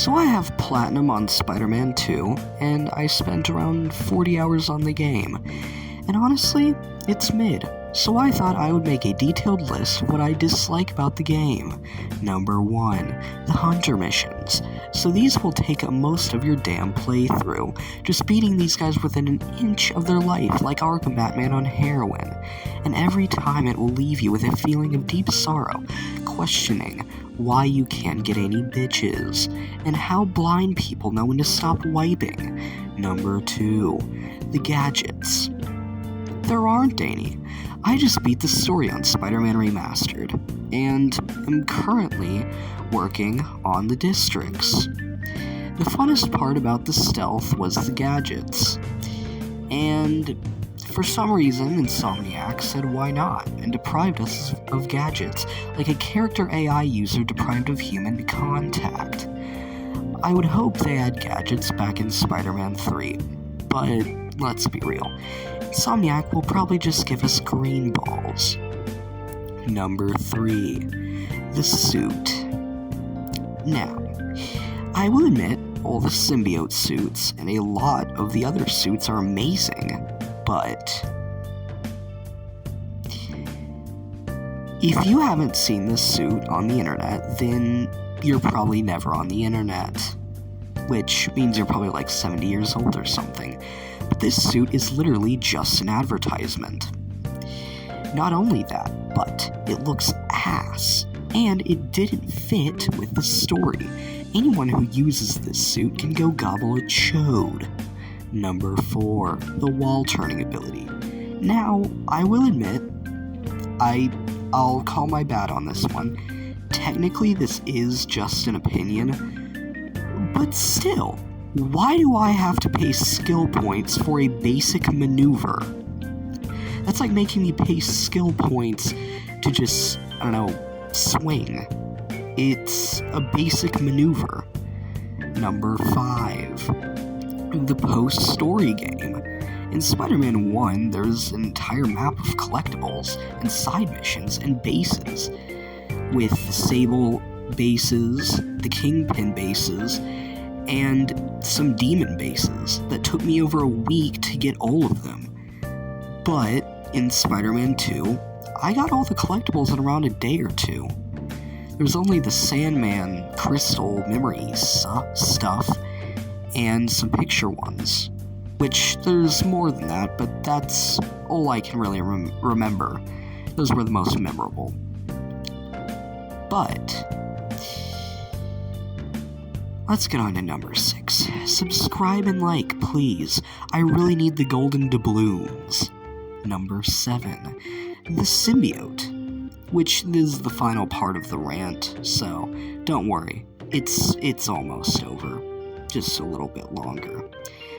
So I have Platinum on Spider-Man 2, and I spent around 40 hours on the game. And honestly, it's mid. So I thought I would make a detailed list of what I dislike about the game. Number 1, the Hunter missions. So these will take up most of your damn playthrough, just beating these guys within an inch of their life like Arkham Batman on heroin. And every time it will leave you with a feeling of deep sorrow, questioning why you can't get any bitches, and how blind people know when to stop wiping. Number 2, the gadgets. There aren't any. I just beat the story on Spider-Man Remastered, and am currently working on the districts. The funnest part about the stealth was the gadgets, and for some reason Insomniac said why not, and deprived us of gadgets, like a character AI user deprived of human contact. I would hope they had gadgets back in Spider-Man 3, but let's be real. Insomniac will probably just give us green balls. Number 3, the suit. Now, I will admit, all the symbiote suits and a lot of the other suits are amazing, but if you haven't seen this suit on the internet, then you're probably never on the internet, which means you're probably like 70 years old or something. But this suit is literally just an advertisement. Not only that, but it looks ass, and it didn't fit with the story. Anyone who uses this suit can go gobble a chode. Number 4, the wall turning ability. Now, I will admit, I'll call my bad on this one. Technically, this is just an opinion, but still, why do I have to pay skill points for a basic maneuver? That's like making me pay skill points to just, swing. It's a basic maneuver. Number 5, the post-story game. In Spider-Man 1, there's an entire map of collectibles and side missions and bases, with the Sable bases, the Kingpin bases, and some demon bases that took me over a week to get all of them. But in Spider-Man 2, I got all the collectibles in around a day or two. There's only the Sandman crystal memory stuff and some picture ones, which there's more than that, but that's all I can really remember. Those were the most memorable. But let's get on to number 6. Subscribe and like, please. I really need the golden doubloons. Number 7. The symbiote. Which is the final part of the rant, so don't worry. It's almost over. Just a little bit longer.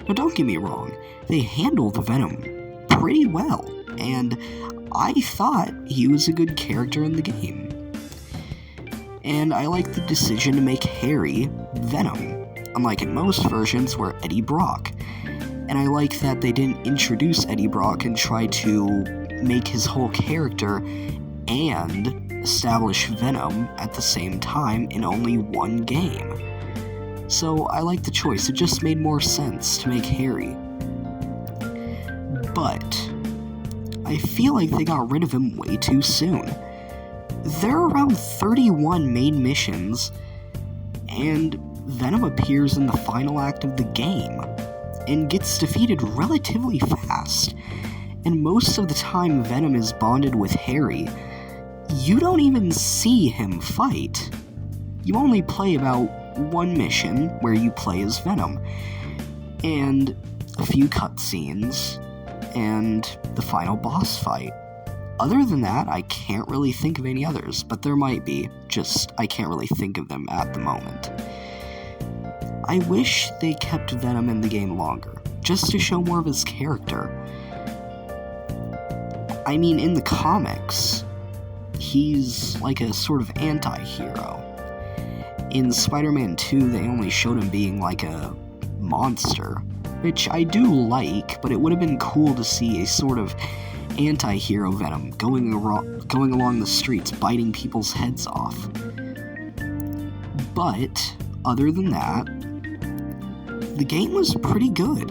Now don't get me wrong, they handle the Venom pretty well, and I thought he was a good character in the game. And I like the decision to make Harry Venom, unlike in most versions where Eddie Brock. And I like that they didn't introduce Eddie Brock and try to make his whole character and establish Venom at the same time in only one game. So I like the choice, it just made more sense to make Harry. But I feel like they got rid of him way too soon. There are around 31 main missions, and Venom appears in the final act of the game, and gets defeated relatively fast. And most of the time Venom is bonded with Harry, you don't even see him fight. You only play about one mission where you play as Venom, and a few cutscenes, and the final boss fight. Other than that, I can't really think of any others, but there might be, just I can't really think of them at the moment. I wish they kept Venom in the game longer, just to show more of his character. I mean, in the comics, he's like a sort of anti-hero. In Spider-Man 2, they only showed him being like a monster, which I do like, but it would have been cool to see a sort of anti-hero Venom going along the streets biting people's heads off. But other than that, the game was pretty good.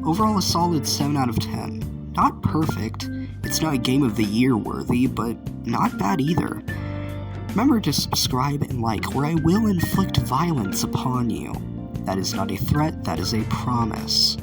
Overall, a solid 7 out of 10. Not perfect, it's not Game of the Year worthy, but not bad either. Remember to subscribe and like, or I will inflict violence upon you. That is not a threat, that is a promise.